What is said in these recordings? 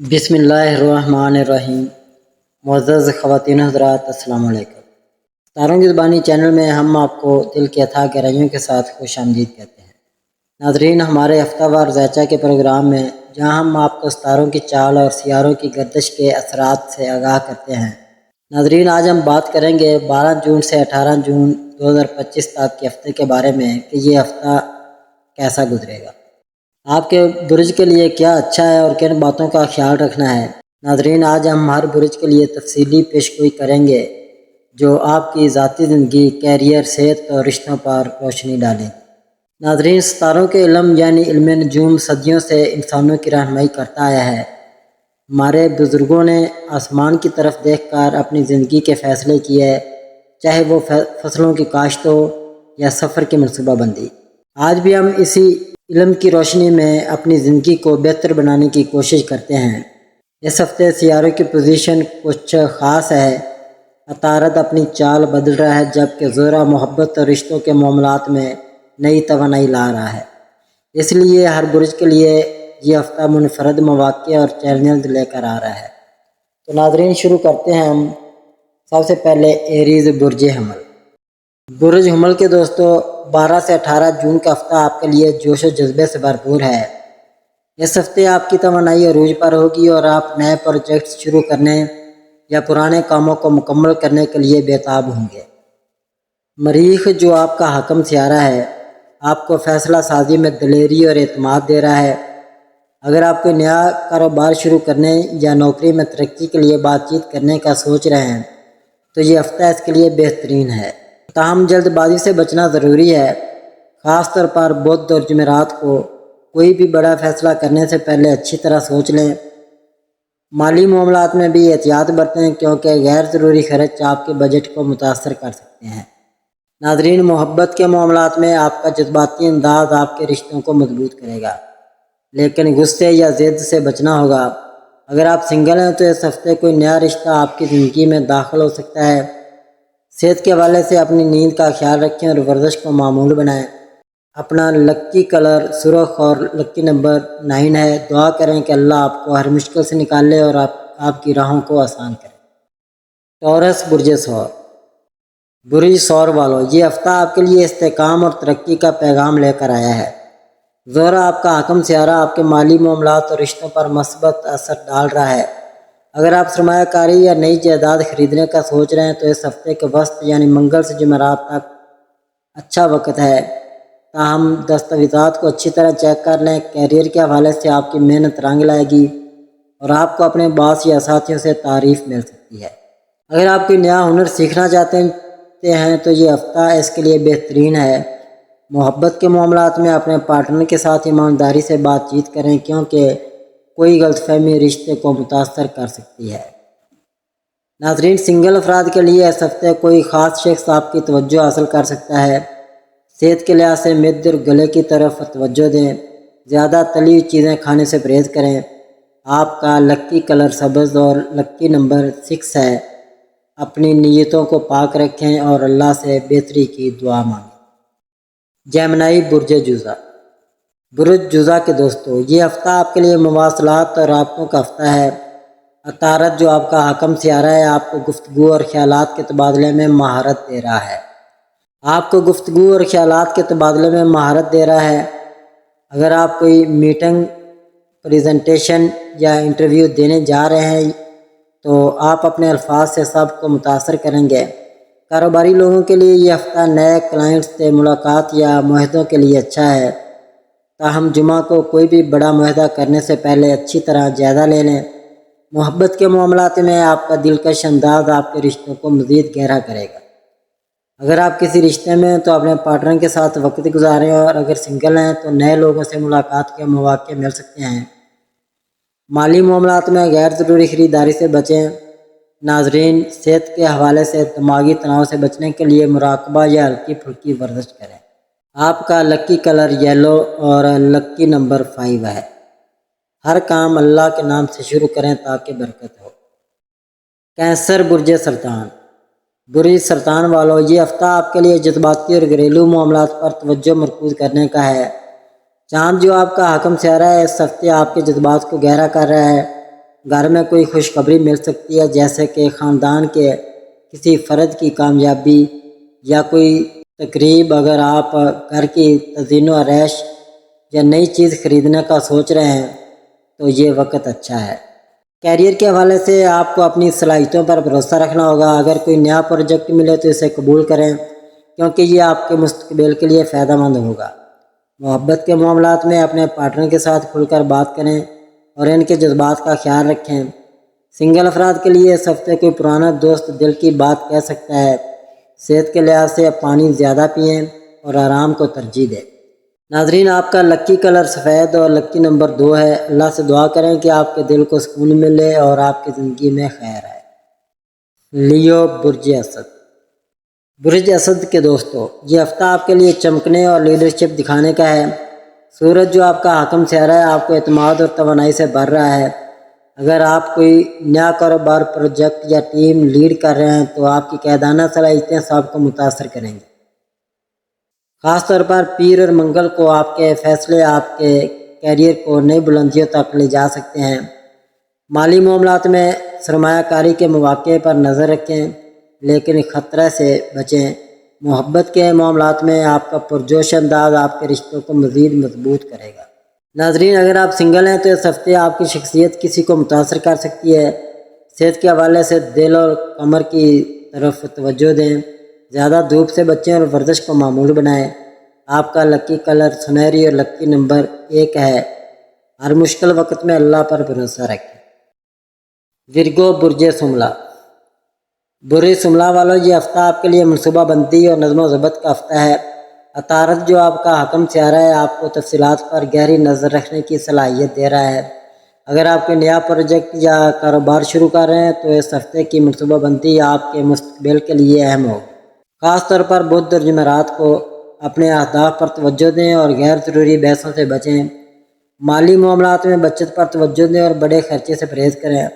بسم اللہ الرحمن الرحیم۔ معزز خواتین حضرات، السلام علیکم۔ ستاروں کی زبانی چینل میں ہم آپ کو دل کی اتھاہ گہرائیوں کے ساتھ خوش آمدید کہتے ہیں۔ ناظرین، ہمارے ہفتہ وار ذائچہ کے پروگرام میں جہاں ہم آپ کو ستاروں کی چال اور سیاروں کی گردش کے اثرات سے آگاہ کرتے ہیں، ناظرین آج ہم بات کریں گے 12 جون سے 18 جون 2025 تک کے ہفتے کے بارے میں کہ یہ ہفتہ کیسا گزرے گا، آپ کے برج کے لیے کیا اچھا ہے اور کن باتوں کا خیال رکھنا ہے۔ ناظرین آج ہم ہر برج کے لیے تفصیلی پیشگوئی کریں گے جو آپ کی ذاتی زندگی، کیریئر، صحت اور رشتوں پر روشنی ڈالیں گے۔ ناظرین، ستاروں کے علم یعنی علم نجوم صدیوں سے انسانوں کی رہنمائی کرتا آیا ہے۔ ہمارے بزرگوں نے آسمان کی طرف دیکھ کر اپنی زندگی کے فیصلے کیے، چاہے وہ فصلوں کی کاشت ہو یا سفر کی منصوبہ بندی۔ آج بھی ہم اسی علم کی روشنی میں اپنی زندگی کو بہتر بنانے کی کوشش کرتے ہیں۔ اس ہفتے سیاروں کی پوزیشن کچھ خاص ہے۔ عطارد اپنی چال بدل رہا ہے جبکہ زہرہ محبت اور رشتوں کے معاملات میں نئی توانائی لا رہا ہے۔ اس لیے ہر برج کے لیے یہ ہفتہ منفرد مواقع اور چیلنج لے کر آ رہا ہے۔ تو ناظرین شروع کرتے ہیں ہم سب سے پہلے ایریز برج حمل۔ برج حمل کے دوستو، 12 سے 18 جون کا ہفتہ آپ کے لیے جوش و جذبے سے بھرپور ہے۔ اس ہفتے آپ کی توانائی عروج پر ہوگی اور آپ نئے پروجیکٹس شروع کرنے یا پرانے کاموں کو مکمل کرنے کے لیے بےتاب ہوں گے۔ مریخ جو آپ کا حاکم سیارہ ہے، آپ کو فیصلہ سازی میں دلیری اور اعتماد دے رہا ہے۔ اگر آپ کوئی نیا کاروبار شروع کرنے یا نوکری میں ترقی کے لیے بات چیت کرنے کا سوچ رہے ہیں تو یہ ہفتہ اس کے لیے بہترین ہے۔ تاہم جلد بازی سے بچنا ضروری ہے، خاص طور پر بدھ اور جمعرات کو۔ کوئی بھی بڑا فیصلہ کرنے سے پہلے اچھی طرح سوچ لیں۔ مالی معاملات میں بھی احتیاط برتیں کیونکہ غیر ضروری خرچ آپ کے بجٹ کو متاثر کر سکتے ہیں۔ ناظرین، محبت کے معاملات میں آپ کا جذباتی انداز آپ کے رشتوں کو مضبوط کرے گا، لیکن غصے یا ضد سے بچنا ہوگا۔ اگر آپ سنگل ہیں تو اس ہفتے کوئی نیا رشتہ آپ کی زندگی میں داخل ہو سکتا ہے۔ صحت کے حوالے سے اپنی نیند کا خیال رکھیں اور ورزش کو معمول بنائیں۔ اپنا لکی کلر سرخ اور لکی نمبر 9 ہے۔ دعا کریں کہ اللہ آپ کو ہر مشکل سے نکالے اور آپ کی راہوں کو آسان کرے۔ ٹورس برج ثور۔ برج ثور والوں، یہ ہفتہ آپ کے لیے استحکام اور ترقی کا پیغام لے کر آیا ہے۔ زہرہ آپ کا حاکم سیارہ آپ کے مالی معاملات اور رشتوں پر مثبت اثر ڈال رہا ہے۔ اگر آپ سرمایہ کاری یا نئی جائیداد خریدنے کا سوچ رہے ہیں تو اس ہفتے کے وسط یعنی منگل سے جمعرات تک اچھا وقت ہے۔ تاہم دستاویزات کو اچھی طرح چیک کر لیں۔ کیریئر کے حوالے سے آپ کی محنت رنگ لائے گی اور آپ کو اپنے باس یا ساتھیوں سے تعریف مل سکتی ہے۔ اگر آپ کوئی نیا ہنر سیکھنا چاہتے ہیں تو یہ ہفتہ اس کے لیے بہترین ہے۔ محبت کے معاملات میں اپنے پارٹنر کے ساتھ ایمانداری سے بات چیت کریں کیونکہ کوئی غلط فہمی رشتے کو متاثر کر سکتی ہے۔ ناظرین، سنگل افراد کے لیے اس ہفتے کوئی خاص شخص آپ کی توجہ حاصل کر سکتا ہے۔ صحت کے لحاظ سے مد اور گلے کی طرف توجہ دیں۔ زیادہ تلی ہوئی چیزیں کھانے سے پرہیز کریں۔ آپ کا لکی کلر سبز اور لکی نمبر 6 ہے۔ اپنی نیتوں کو پاک رکھیں اور اللہ سے بہتری کی دعا مانگیں۔ جیمنائی برج جوزہ۔ برج جوزہ کے دوستو، یہ ہفتہ آپ کے لیے مواصلات اور رابطوں کا ہفتہ ہے۔ عطارد جو آپ کا حاکم سیارہ ہے آپ کو گفتگو اور خیالات کے تبادلے میں مہارت دے رہا ہے۔ اگر آپ کوئی میٹنگ، پریزنٹیشن یا انٹرویو دینے جا رہے ہیں تو آپ اپنے الفاظ سے سب کو متاثر کریں گے۔ کاروباری لوگوں کے لیے یہ ہفتہ نئے کلائنٹس سے ملاقات یا معاہدوں کے لیے اچھا ہے۔ تاہم جمعہ کو کوئی بھی بڑا معاہدہ کرنے سے پہلے اچھی طرح جائزہ لے لیں۔ محبت کے معاملات میں آپ کا دلکش انداز آپ کے رشتوں کو مزید گہرا کرے گا۔ اگر آپ کسی رشتے میں ہیں تو اپنے پارٹنر کے ساتھ وقت گزاریں اور اگر سنگل ہیں تو نئے لوگوں سے ملاقات کے مواقع مل سکتے ہیں۔ مالی معاملات میں غیر ضروری خریداری سے بچیں۔ ناظرین، صحت کے حوالے سے دماغی تناؤ سے بچنے کے لیے مراقبہ یا ہلکی پھلکی ورزش کریں۔ آپ کا لکی کلر یلو اور لکی نمبر 5 ہے۔ ہر کام اللہ کے نام سے شروع کریں تاکہ برکت ہو۔ کینسر برج سرطان۔ برج سرطان والوں، یہ ہفتہ آپ کے لیے جذباتی اور گھریلو معاملات پر توجہ مرکوز کرنے کا ہے۔ چاند جو آپ کا حاکم سیارہ ہے اس ہفتے آپ کے جذبات کو گہرا کر رہا ہے۔ گھر میں کوئی خوشخبری مل سکتی ہے، جیسے کہ خاندان کے کسی فرد کی کامیابی یا کوئی تقریب۔ اگر آپ گھر کی تزئین و آرائش یا نئی چیز خریدنے کا سوچ رہے ہیں تو یہ وقت اچھا ہے۔ کیریئر کے حوالے سے آپ کو اپنی صلاحیتوں پر بھروسہ رکھنا ہوگا۔ اگر کوئی نیا پروجیکٹ ملے تو اسے قبول کریں، کیونکہ یہ آپ کے مستقبل کے لیے فائدہ مند ہوگا۔ محبت کے معاملات میں اپنے پارٹنر کے ساتھ کھل کر بات کریں اور ان کے جذبات کا خیال رکھیں۔ سنگل افراد کے لیے اس ہفتے کوئی پرانا دوست دل کی بات کہہ سکتا ہے۔ صحت کے لحاظ سے پانی زیادہ پئیں اور آرام کو ترجیح دیں۔ ناظرین، آپ کا لکی کلر سفید اور لکی نمبر 2 ہے۔ اللہ سے دعا کریں کہ آپ کے دل کو سکون ملے اور آپ کی زندگی میں خیر آئے۔ لیو، برج اسد۔ برج اسد کے دوستو، یہ ہفتہ آپ کے لیے چمکنے اور لیڈرشپ دکھانے کا ہے۔ سورج جو آپ کا حاکم ستارہ ہے آپ کو اعتماد اور توانائی سے بھر رہا ہے۔ اگر آپ کوئی نیا کاروبار، پروجیکٹ یا ٹیم لیڈ کر رہے ہیں تو آپ کی قائدانہ صلاحیتیں سب کو متاثر کریں گے۔ خاص طور پر پیر اور منگل کو آپ کے فیصلے آپ کے کیریئر کو نئی بلندیوں تک لے جا سکتے ہیں۔ مالی معاملات میں سرمایہ کاری کے مواقع پر نظر رکھیں، لیکن خطرہ سے بچیں۔ محبت کے معاملات میں آپ کا پرجوش انداز آپ کے رشتوں کو مزید مضبوط کرے گا۔ ناظرین، اگر آپ سنگل ہیں تو اس ہفتے آپ کی شخصیت کسی کو متاثر کر سکتی ہے۔ صحت کے حوالے سے دل اور کمر کی طرف توجہ دیں، زیادہ دھوپ سے بچیں اور ورزش کو معمول بنائیں۔ آپ کا لکی کلر سنہری اور لکی نمبر 1 ہے۔ ہر مشکل وقت میں اللہ پر بھروسہ رکھیں۔ ورگو، برج شملہ۔ برج شملہ والوں، یہ ہفتہ آپ کے لیے منصوبہ بندی اور نظم و ضبط کا ہفتہ ہے۔ عطارد جو آپ کا حاکم ستارہ ہے آپ کو تفصیلات پر گہری نظر رکھنے کی صلاحیت دے رہا ہے۔ اگر آپ کوئی نیا پروجیکٹ یا کاروبار شروع کر رہے ہیں تو اس ہفتے کی منصوبہ بندی آپ کے مستقبل کے لیے اہم ہوگی۔ خاص طور پر بدھ اور جمعرات کو اپنے اہداف پر توجہ دیں اور غیر ضروری بحثوں سے بچیں۔ مالی معاملات میں بچت پر توجہ دیں اور بڑے خرچے سے پرہیز کریں۔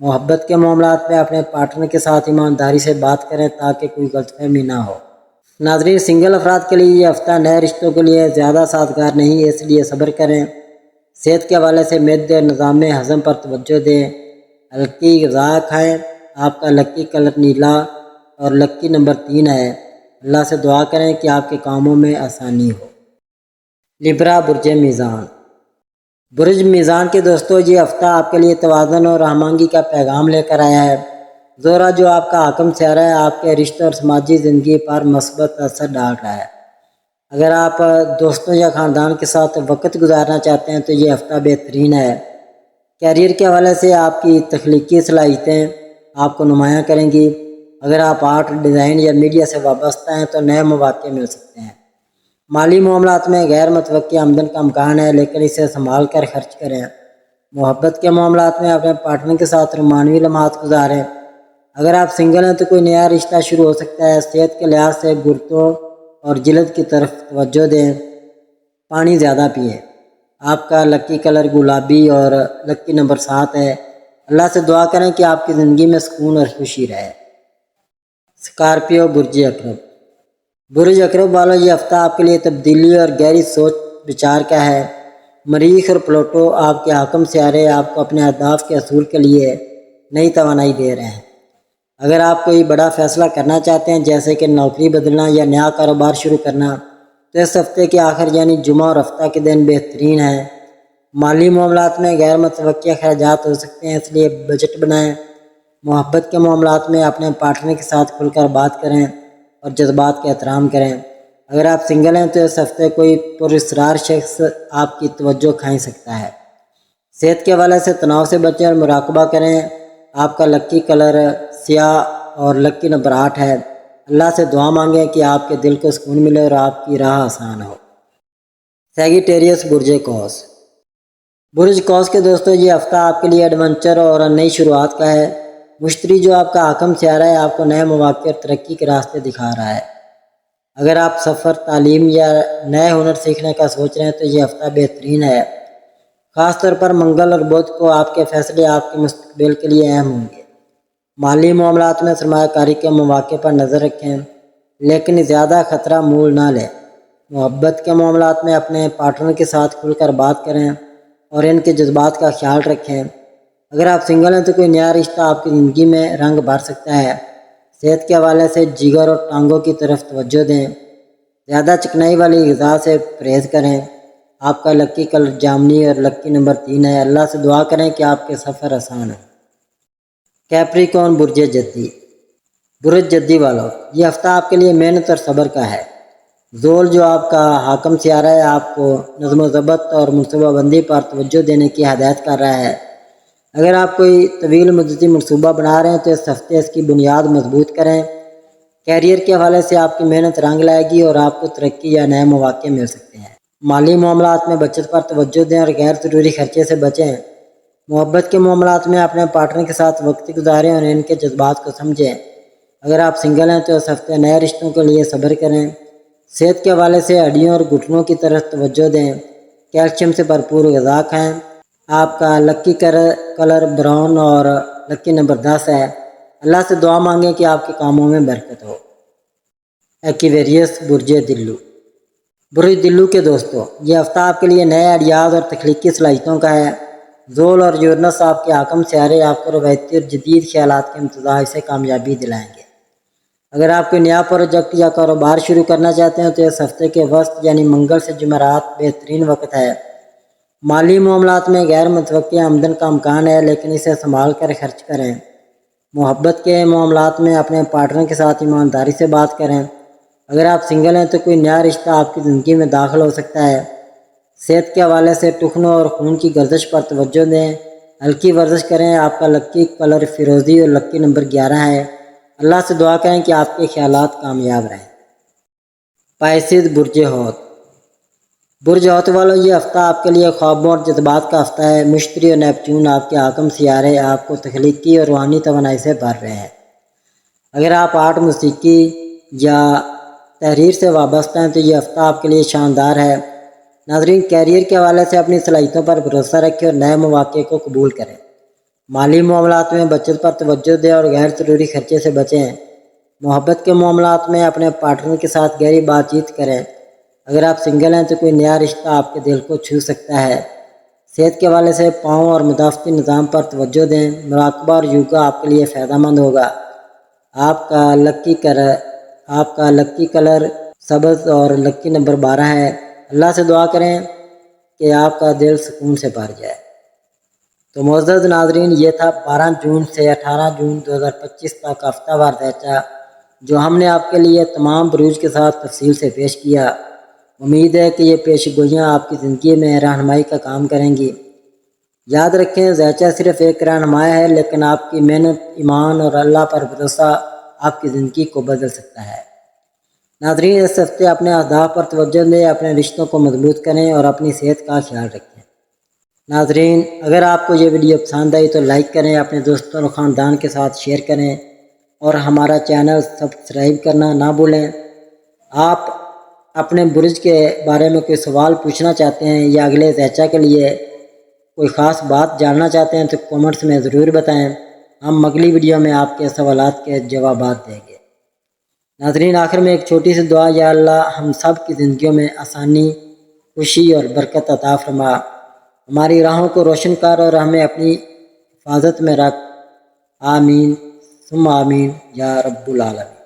محبت کے معاملات میں اپنے پارٹنر کے ساتھ ایمانداری سے بات کریں تاکہ کوئی غلط فہمی نہ ہو۔ ناظرین، سنگل افراد کے لیے یہ ہفتہ نئے رشتوں کے لیے زیادہ سازگار نہیں ہے، اس لیے صبر کریں۔ صحت کے حوالے سے معدے اور نظام ہضم پر توجہ دیں۔ ہلکی غذا کھائیں۔ آپ کا لکی کلر نیلا اور لکی نمبر 3 ہے۔ اللہ سے دعا کریں کہ آپ کے کاموں میں آسانی ہو۔ لبرا، برج میزان۔ برج میزان کے دوستو، یہ ہفتہ آپ کے لیے توازن اور ہم آہنگی کا پیغام لے کر آیا ہے۔ زہرہ جو آپ کا حاکم ستارہ ہے آپ کے رشتوں اور سماجی زندگی پر مثبت اثر ڈال رہا ہے۔ اگر آپ دوستوں یا خاندان کے ساتھ وقت گزارنا چاہتے ہیں تو یہ ہفتہ بہترین ہے۔ کیریئر کے حوالے سے آپ کی تخلیقی صلاحیتیں آپ کو نمایاں کریں گی۔ اگر آپ آرٹ، ڈیزائن یا میڈیا سے وابستہ ہیں تو نئے مواقع مل سکتے ہیں۔ مالی معاملات میں غیر متوقع آمدن کا امکان ہے، لیکن اسے سنبھال کر خرچ کریں۔ محبت کے معاملات میں اپنے پارٹنر کے ساتھ رومانوی لمحات گزاریں۔ اگر آپ سنگل ہیں تو کوئی نیا رشتہ شروع ہو سکتا ہے۔ صحت کے لحاظ سے گردوں اور جلد کی طرف توجہ دیں۔ پانی زیادہ پئیں۔ آپ کا لکی کلر گلابی اور لکی نمبر 7 ہے۔ اللہ سے دعا کریں کہ آپ کی زندگی میں سکون اور خوشی رہے۔ اسکارپیو، برج عقرب۔ برج عقرب والوں، یہ ہفتہ آپ کے لیے تبدیلی اور گہری سوچ بچار کا ہے۔ مریخ اور پلوٹو آپ کے حاکم ستارے آپ کو اپنے اہداف کے حصول کے لیے نئی توانائی دے رہے ہیں۔ اگر آپ کوئی بڑا فیصلہ کرنا چاہتے ہیں جیسے کہ نوکری بدلنا یا نیا کاروبار شروع کرنا تو اس ہفتے کے آخر یعنی جمعہ اور ہفتہ کے دن بہترین ہیں۔ مالی معاملات میں غیر متوقع اخراجات ہو سکتے ہیں، اس لیے بجٹ بنائیں۔ محبت کے معاملات میں اپنے پارٹنر کے ساتھ کھل کر بات کریں اور جذبات کا احترام کریں۔ اگر آپ سنگل ہیں تو اس ہفتے کوئی پراسرار شخص آپ کی توجہ کھینچ سکتا ہے۔ صحت کے حوالے سے تناؤ سے بچیں اور مراقبہ کریں۔ آپ کا لکی کلر سیاہ اور لکی نمبر 8 ہے۔ اللہ سے دعا مانگیں کہ آپ کے دل کو سکون ملے اور آپ کی راہ آسان ہو۔ سیگیٹیریس، برج قوس۔ برج قوس کے دوستو، یہ ہفتہ آپ کے لیے ایڈونچر اور نئی شروعات کا ہے۔ مشتری جو آپ کا حاکم ستارہ ہے آپ کو نئے مواقع اور ترقی کے راستے دکھا رہا ہے۔ اگر آپ سفر، تعلیم یا نئے ہنر سیکھنے کا سوچ رہے ہیں تو یہ ہفتہ بہترین ہے۔ خاص طور پر منگل اور بدھ کو آپ کے فیصلے آپ کے مستقبل کے لیے اہم ہوں گے۔ مالی معاملات میں سرمایہ کاری کے مواقع پر نظر رکھیں، لیکن زیادہ خطرہ مول نہ لیں۔ محبت کے معاملات میں اپنے پارٹنر کے ساتھ کھل کر بات کریں اور ان کے جذبات کا خیال رکھیں۔ اگر آپ سنگل ہیں تو کوئی نیا رشتہ آپ کی زندگی میں رنگ بھر سکتا ہے۔ صحت کے حوالے سے جگر اور ٹانگوں کی طرف توجہ دیں، زیادہ چکنائی والی غذا سے پرہیز کریں۔ آپ کا لکی کلر جامنی اور لکی نمبر 3 ہے۔ اللہ سے دعا کریں کہ آپ کے سفر آسان ہو۔ کیپریکون برج جدی، برج جدی والوں، یہ ہفتہ آپ کے لیے محنت اور صبر کا ہے۔ زول جو آپ کا حاکم سیارہ ہے آپ کو نظم و ضبط اور منصوبہ بندی پر توجہ دینے کی ہدایت کر رہا ہے۔ اگر آپ کوئی طویل مدتی منصوبہ بنا رہے ہیں تو اس ہفتے اس کی بنیاد مضبوط کریں۔ کیریئر کے حوالے سے آپ کی محنت رنگ لائے گی اور آپ کو ترقی یا نئے مواقع مل سکتے ہیں۔ مالی معاملات میں بچت پر توجہ دیں اور غیر ضروری خرچے سے بچیں۔ محبت کے معاملات میں اپنے پارٹنر کے ساتھ وقت گزاریں اور ان کے جذبات کو سمجھیں۔ اگر آپ سنگل ہیں تو اس ہفتے نئے رشتوں کے لیے صبر کریں۔ صحت کے حوالے سے ہڈیوں اور گھٹنوں کی طرف توجہ دیں۔ کیلشیم سے بھرپور غذا کھائیں۔ آپ کا لکی کلر براؤن اور لکی نمبر 10 ہے۔ اللہ سے دعا مانگیں کہ آپ کے کاموں میں برکت ہو۔ ایکویریس برج دلو، برج دلو کے دوستوں، یہ ہفتہ آپ کے لیے نئے آئیڈیاز اور تخلیقی صلاحیتوں کا ہے۔ زول اور یورنس آپ کے حاکم سیارے آپ کو روایتی اور جدید خیالات کے امتزاج سے کامیابی دلائیں گے۔ اگر آپ کوئی نیا پروجیکٹ یا کاروبار شروع کرنا چاہتے ہیں تو اس ہفتے کے وسط یعنی منگل سے جمعرات بہترین وقت ہے۔ مالی معاملات میں غیر متوقع آمدن کا امکان ہے لیکن اسے سنبھال کر خرچ کریں۔ محبت کے معاملات میں اپنے پارٹنر کے ساتھ ایمانداری سے بات کریں۔ اگر آپ سنگل ہیں تو کوئی نیا رشتہ آپ کی زندگی میں داخل ہو سکتا ہے۔ صحت کے حوالے سے ٹخنوں اور خون کی گردش پر توجہ دیں۔ ہلکی ورزش کریں۔ آپ کا لکی کلر فیروزی اور لکی نمبر 11 ہے۔ اللہ سے دعا کریں کہ آپ کے خیالات کامیاب رہیں۔ پائسیز برج حوت، برج حوت والوں، یہ ہفتہ آپ کے لیے خوابوں اور جذبات کا ہفتہ ہے۔ مشتری اور نیپچون آپ کے حاکم سیارے آپ کو تخلیقی اور روحانی توانائی سے بھر رہے ہیں۔ اگر آپ آرٹ، موسیقی یا تحریر سے وابستہ ہیں تو یہ ہفتہ آپ کے لیے شاندار ہے۔ ناظرین، کیریئر کے حوالے سے اپنی صلاحیتوں پر بھروسہ رکھیں اور نئے مواقع کو قبول کریں۔ مالی معاملات میں بچت پر توجہ دیں اور غیر ضروری خرچے سے بچیں۔ محبت کے معاملات میں اپنے پارٹنر کے ساتھ گہری بات چیت کریں۔ اگر آپ سنگل ہیں تو کوئی نیا رشتہ آپ کے دل کو چھو سکتا ہے۔ صحت کے حوالے سے پاؤں اور مدافعتی نظام پر توجہ دیں۔ مراقبہ اور یوگا آپ کے لیے فائدہ مند ہوگا۔ آپ کا لکی کلر سبز اور لکی نمبر 12 ہے۔ اللہ سے دعا کریں کہ آپ کا دل سکون سے بھر جائے۔ تو معزز ناظرین، یہ تھا 12 جون سے 18 جون 2025 تک ہفتہ وار دیچہ جو ہم نے آپ کے لیے تمام بروج کے ساتھ تفصیل سے پیش کیا۔ امید ہے کہ یہ پیش گوئیاں آپ کی زندگی میں رہنمائی کا کام کریں گی۔ یاد رکھیں، زیچہ صرف ایک رہنمائی ہے لیکن آپ کی محنت، ایمان اور اللہ پر بھروسہ آپ کی زندگی کو بدل سکتا ہے۔ ناظرین، اس ہفتے اپنے اہداف پر توجہ دیں، اپنے رشتوں کو مضبوط کریں اور اپنی صحت کا خیال رکھیں۔ ناظرین، اگر آپ کو یہ ویڈیو پسند آئی تو لائک کریں، اپنے دوستوں اور خاندان کے ساتھ شیئر کریں اور ہمارا چینل سبسکرائب کرنا نہ بھولیں۔ آپ اپنے برج کے بارے میں کوئی سوال پوچھنا چاہتے ہیں یا اگلے زیچہ کے لیے کوئی خاص بات جاننا چاہتے ہیں تو کومنٹس میں ضرور بتائیں۔ ہم اگلی ویڈیو میں آپ کے سوالات کے جوابات دیں گے۔ ناظرین، آخر میں ایک چھوٹی سی دعا، یا اللہ ہم سب کی زندگیوں میں آسانی، خوشی اور برکت عطا فرما، ہماری راہوں کو روشن کر اور ہمیں اپنی حفاظت میں رکھ۔ آمین ثم آمین یا رب العالمین۔